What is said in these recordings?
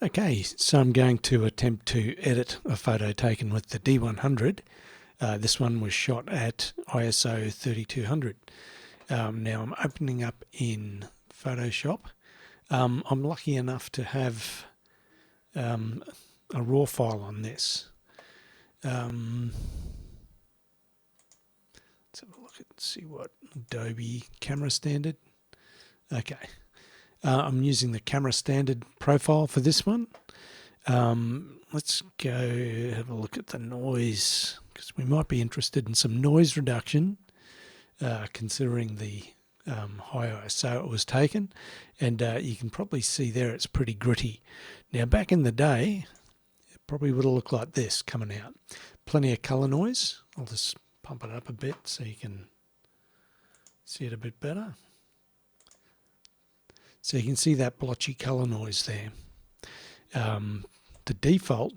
Okay, so I'm going to attempt to edit a photo taken with the D100. This one was shot at ISO 3200. Now I'm opening up in Photoshop. I'm lucky enough to have a raw file on this. Let's have a look and see what Adobe Camera Standard. Okay. I'm using the camera standard profile for this one. Let's go have a look at the noise, because we might be interested in some noise reduction, considering the high ISO it was taken. And you can probably see there it's pretty gritty. Now back in the day, it probably would have looked like this coming out. Plenty of colour noise. I'll just pump it up a bit so you can see it a bit better. So you can see that blotchy colour noise there. The default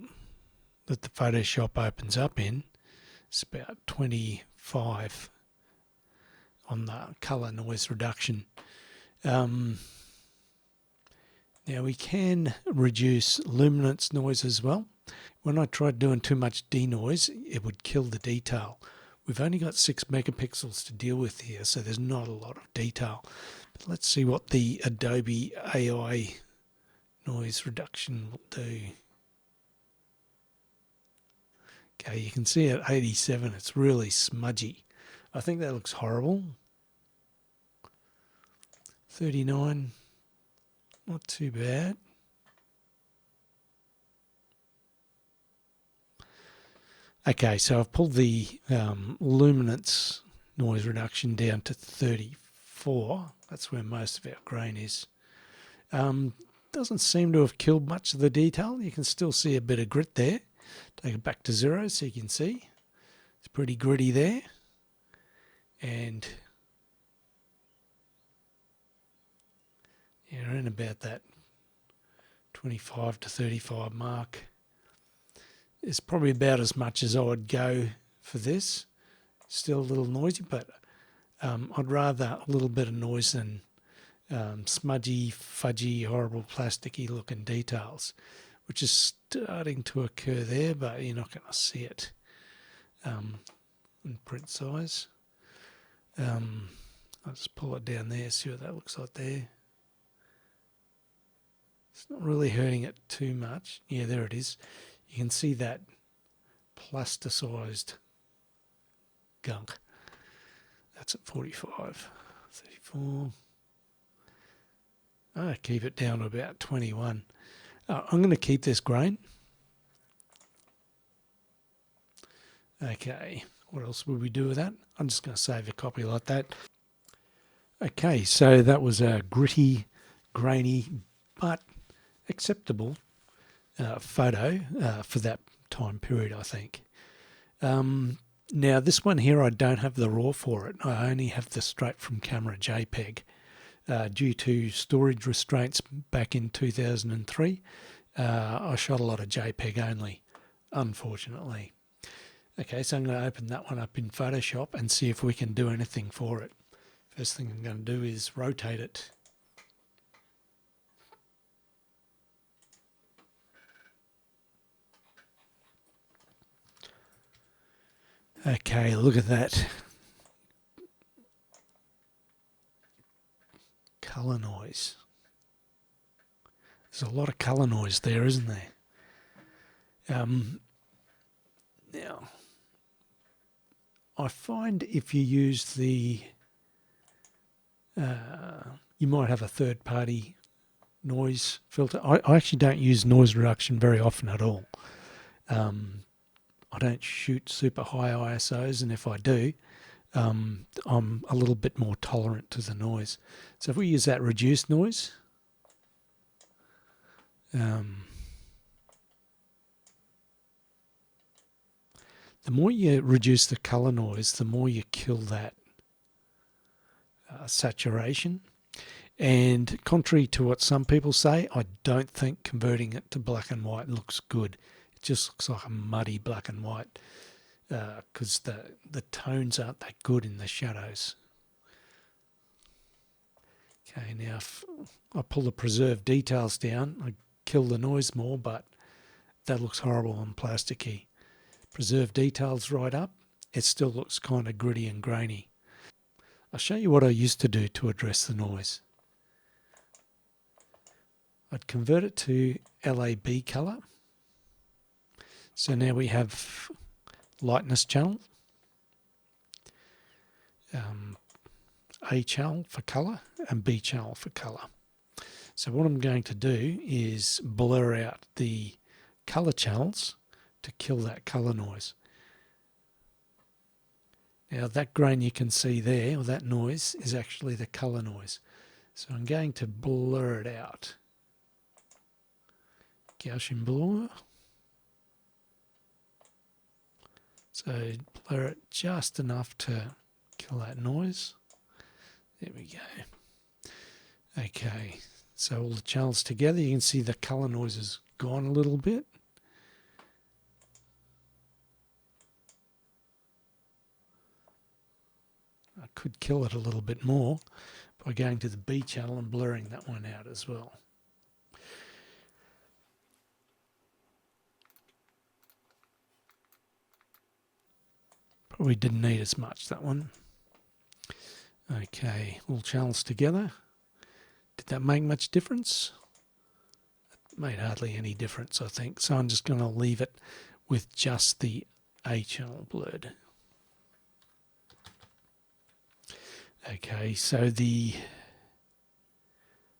that the Photoshop opens up in is about 25 on the colour noise reduction. Now we can reduce luminance noise as well. When I tried doing too much denoise, it would kill the detail. We've only got 6 megapixels to deal with here, so there's not a lot of detail. But let's see what the Adobe AI noise reduction will do. Okay, you can see at 87 it's really smudgy. I think that looks horrible. 39, not too bad. Okay, so I've pulled the luminance noise reduction down to 34. That's where most of our grain is. Doesn't seem to have killed much of the detail. You can still see a bit of grit there. Take it back to 0 so you can see. It's pretty gritty there. And yeah, around about that 25 to 35 mark. It's probably about as much as I would go for this. Still a little noisy, but I'd rather a little bit of noise than smudgy, fudgy, horrible, plasticky looking details, which is starting to occur there, but you're not going to see it in print size. I'll just pull it down there, see what that looks like there. It's not really hurting it too much. Yeah, there it is. You can see that plasticized gunk. That's at 45, 34. I keep it down to about 21. I'm going to keep this grain. Okay, what else would we do with that? I'm just going to save a copy like that. Okay, so that was a gritty, grainy, but acceptable photo for that time period, I think. Now this one here, I don't have the RAW for it. I only have the straight from camera JPEG. Due to storage restraints back in 2003, I shot a lot of JPEG only, unfortunately. Okay, so I'm going to open that one up in Photoshop and see if we can do anything for it. First thing I'm going to do is rotate it. Okay, look at that. Colour noise. There's a lot of colour noise there, isn't there? Now, I find if you use the, you might have a third-party noise filter. I actually don't use noise reduction very often at all. I don't shoot super high ISOs, and if I do, I'm a little bit more tolerant to the noise. So if we use that reduced noise, the more you reduce the colour noise, the more you kill that saturation. And contrary to what some people say, I don't think converting it to black and white looks good. It just looks like a muddy black and white because the tones aren't that good in the shadows. Okay, now if I pull the preserve details down, I kill the noise more, but that looks horrible on plasticky. Preserve details right up. It still looks kind of gritty and grainy. I'll show you what I used to do to address the noise. I'd convert it to LAB colour. So now we have lightness channel, A channel for colour and B channel for colour. So what I'm going to do is blur out the colour channels to kill that colour noise. Now that grain you can see there, or that noise, is actually the colour noise. So I'm going to blur it out. Gaussian blur. So blur it just enough to kill that noise. There we go. Okay, so all the channels together, you can see the colour noise has gone a little bit. I could kill it a little bit more by going to the B channel and blurring that one out as well. Probably didn't need as much, that one. Okay, all channels together. Did that make much difference? It made hardly any difference, I think. So I'm just going to leave it with just the A channel blurred. Okay, so the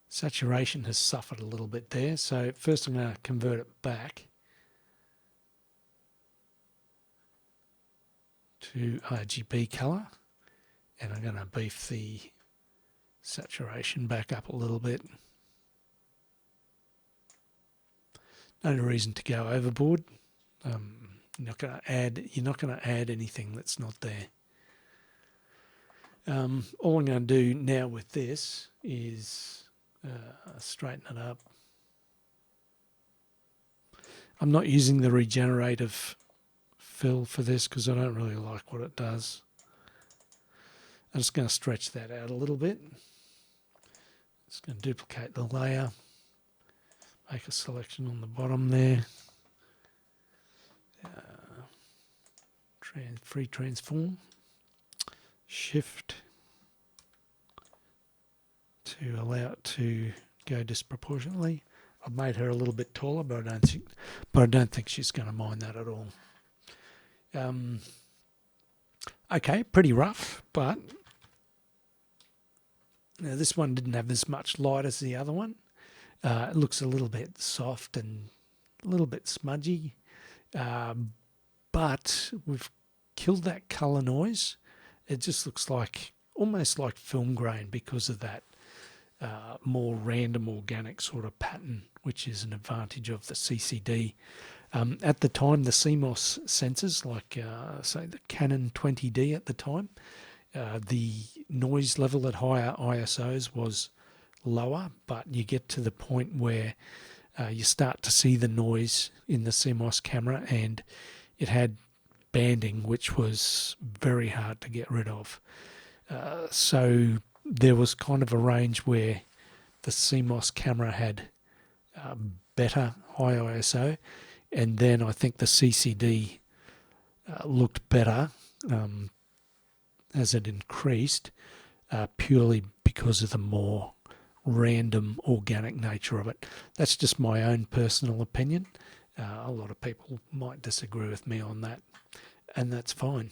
saturation has suffered a little bit there. So first I'm going to convert it back to RGB colour, and I'm going to beef the saturation back up a little bit. No reason to go overboard. You're not going to add anything that's not there. All I'm going to do now with this is straighten it up. I'm not using the regenerative fill for this because I don't really like what it does. I'm just going to stretch that out a little bit. Just going to duplicate the layer, make a selection on the bottom there. Free transform. Shift to allow it to go disproportionately. I've made her a little bit taller, but I don't think she's going to mind that at all. Okay, pretty rough, but now this one didn't have as much light as the other one. It looks a little bit soft and a little bit smudgy, but we've killed that colour noise. It just looks like almost like film grain because of that more random organic sort of pattern, which is an advantage of the CCD. At the time, the CMOS sensors, like say the Canon 20D at the time, the noise level at higher ISOs was lower, but you get to the point where you start to see the noise in the CMOS camera, and it had banding, which was very hard to get rid of. So there was kind of a range where the CMOS camera had better high ISO, and then I think the CCD looked better as it increased, purely because of the more random organic nature of it. That's just my own personal opinion. A lot of people might disagree with me on that, and that's fine.